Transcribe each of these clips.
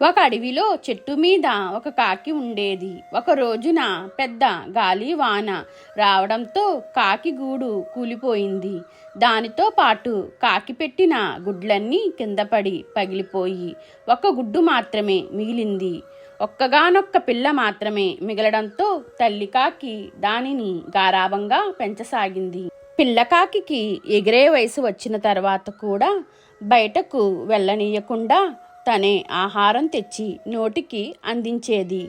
ఒక అడవిలో చెట్టు మీద ఒక కాకి ఉండేది. ఒక రోజున పెద్ద గాలి వాన రావడంతో కాకి గూడు కూలిపోయింది. దానితో పాటు కాకి పెట్టిన గుడ్లన్నీ కింద పడి పగిలిపోయి ఒక గుడ్డు మాత్రమే మిగిలింది. ఒక్కగానొక్క పిల్ల మాత్రమే మిగలడంతో తల్లి కాకి దానిని గారాబంగా పెంచసాగింది. పిల్లకాకి ఎగిరే వయసు వచ్చిన తర్వాత కూడా బయటకు వెళ్ళనీయకుండా తనే ఆహారం తెచ్చి నోటికి అందించేది.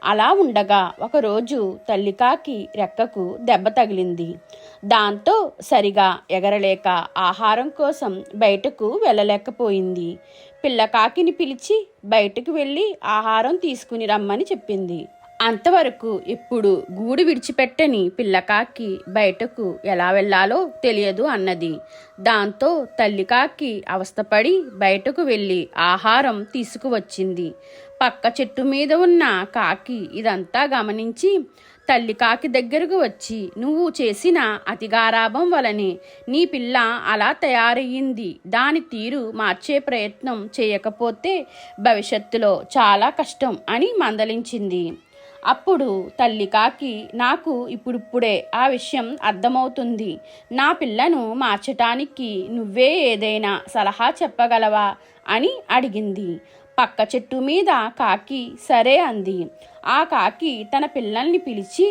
అలా ఉండగా ఒకరోజు తల్లికాకి రెక్కకు దెబ్బ తగిలింది. దాంతో సరిగా ఎగరలేక ఆహారం కోసం బయటకు వెళ్ళలేకపోయింది. పిల్లకాకిని పిలిచి బయటకు వెళ్ళి ఆహారం తీసుకుని రమ్మని చెప్పింది. అంతవరకు ఎప్పుడు గూడు విడిచిపెట్టని పిల్లకాకి బయటకు ఎలా వెళ్ళాలో తెలియదు అన్నది. దాంతో తల్లికాకి అవస్థపడి బయటకు వెళ్ళి ఆహారం తీసుకువచ్చింది. పక్క చెట్టు మీద ఉన్న కాకి ఇదంతా గమనించి తల్లికాకి దగ్గరకు వచ్చి, నువ్వు చేసిన అతిగారాభం వలనే నీ పిల్ల అలా తయారయ్యింది. దాని తీరు మార్చే ప్రయత్నం చేయకపోతే భవిష్యత్తులో చాలా కష్టం అని మందలించింది. అప్పుడు తల్లికాకి, నాకు ఇప్పుడిప్పుడే ఆ విషయం అర్థమవుతుంది. నా పిల్లను మార్చటానికి నువ్వే ఏదైనా సలహా చెప్పగలవా అని అడిగింది. పక్క చెట్టు మీద కాకి సరే అంది. ఆ కాకి తన పిల్లల్ని పిలిచి,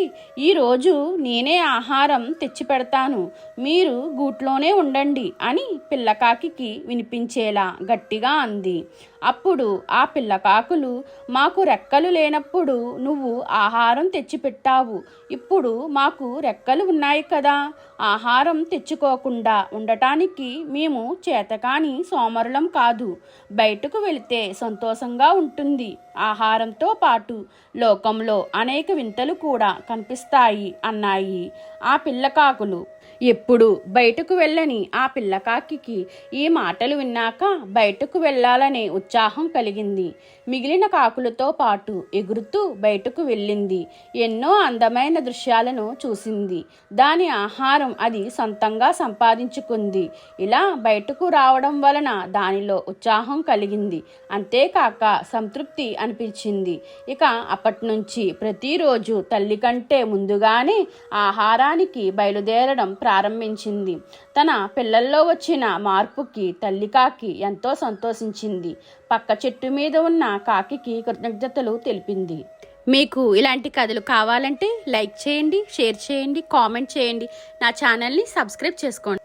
ఈరోజు నేనే ఆహారం తెచ్చి పెడతాను, మీరు గూట్లోనే ఉండండి అని పిల్లకాకి వినిపించేలా గట్టిగా అంది. అప్పుడు ఆ పిల్లకాకులు, మాకు రెక్కలు లేనప్పుడు నువ్వు ఆహారం తెచ్చిపెట్టావు, ఇప్పుడు మాకు రెక్కలు ఉన్నాయి కదా, ఆహారం తెచ్చుకోకుండా ఉండటానికి మేము చేతకాని సోమరులం కాదు. బయటకు వెళితే సంతోషంగా ఉంటుంది. ఆహారంతో పాటు లోకంలో అనేక వింతలు కూడా కనిపిస్తాయి అన్నాయి ఆ పిల్లకాకులు. ఎప్పుడు బయటకు వెళ్ళని ఆ పిల్లకాకి ఈ మాటలు విన్నాక బయటకు వెళ్ళాలనే ఉత్సాహం కలిగింది. మిగిలిన కాకులతో పాటు ఎగురుతూ బయటకు వెళ్ళింది. ఎన్నో అందమైన దృశ్యాలను చూసింది. దాని ఆహారం అది సొంతంగా సంపాదించుకుంది. ఇలా బయటకు రావడం వలన దానిలో ఉత్సాహం కలిగింది. అంతేకాక సంతృప్తి అనిపించింది. ఇక అప్పటి నుంచి ప్రతిరోజు తల్లి కంటే ముందుగానే ఆహారానికి బయలుదేరడం ప్రారంభించింది. తన పిల్లల్లో వచ్చిన మార్పుకి తల్లికాకి ఎంతో సంతోషించింది. పక్క చెట్టు మీద ఉన్న కాకికి కృతజ్ఞతలు తెలిపింది. మీకు ఇలాంటి కథలు కావాలంటే లైక్ చేయండి, షేర్ చేయండి, కామెంట్ చేయండి. నా ఛానల్ని సబ్స్క్రైబ్ చేసుకోండి.